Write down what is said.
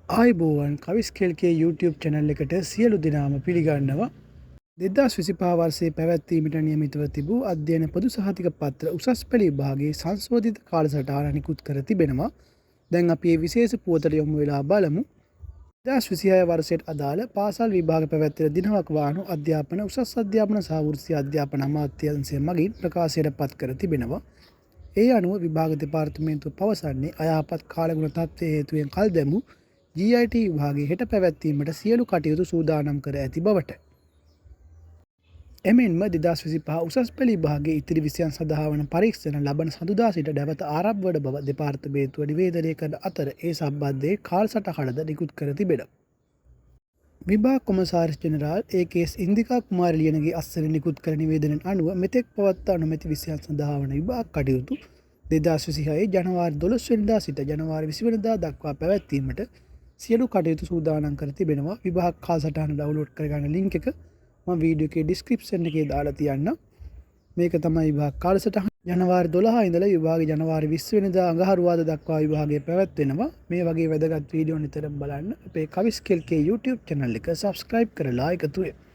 ආයිබෝවන් කවිස් කෙල්කේ YouTube channel එකට සියලු දෙනාම පිළිගන්නවා. 2025 වර්ෂයේ පැවැත්වීමට නියමිතව තිබූ අධ්‍යයන පොදු සහතික පත්‍ර උසස් පෙළ විභාගයේ සංශෝධිත කාලසටහන නිකුත් කර තිබෙනවා. දැන් අපි මේ විශේෂ පුවතට යොමු වෙලා බලමු. 2026 වර්ෂයට අදාළ පාසල් විභාග පැවැත්වෙන දිනවක් වානු අධ්‍යාපන උසස් අධ්‍යාපන සහ වෘත්තීය අධ්‍යාපන අමාත්‍යාංශය මගින් ප්‍රකාශයට පත් කර තිබෙනවා. ඒ අනුව විභාග දෙපාර්තමේන්තුව පවසන්නේ අයහපත් කාලගුණ තත්ත්වය හේතුවෙන් කල් දැමූ GIT විභාගයේ හෙට පැවැත්වීමට සියලු කටයුතු සූදානම් කර ඇති බවට. එමෙන්ම 2025 උසස් පෙළ විභාගයේ ඉතිරි විෂයන් සඳහා වන පරීක්ෂණ ලබන සඳුදා සිට නැවත ආරම්භ වන බව දෙපාර්තමේන්තුව නිවේදනය කරන අතර ඒ සම්බන්ධයෙන් කාලසටහනද නිකුත් කර තිබෙනවා. විභාග කොමසාරිස් ජෙනරාල් ඒ.කේ.එස්. ඉන්දිකා කුමාරි ලියනගේ අත්සන නිකුත් කළ නිවේදනයෙන් අනුව මෙතෙක් පවත්වා නොමැති විෂයන් සඳහා වන විභාග කටයුතු 2026 ජනවාරි 12 වෙනිදා සිට ජනවාරි 20 වෙනිදා දක්වා පැවැත්වීමට සියලු කටයුතු සූදානම් කර තිබෙනවා. විභාග කාලසටහන ඩවුන්ලෝඩ් කරගන්න ලින්ක් එක මම වීඩියෝ එකේ ඩිස්ක්‍රිප්ෂන් එකේ දාලා තියන්නම්. මේක තමයි විභාග කාලසටහන. ජනවාරි 12 ඉඳලා විභාගය ජනවාරි 20 වෙනිදා අඟහරුවාදා දක්වා විභාගය පැවැත්වෙනවා. මේ වගේ වැදගත් වීඩියෝ නිතරම බලන්න අපේ කවිස් කෙල්කේ YouTube channel එක subscribe කරලා එකතු වෙන්න.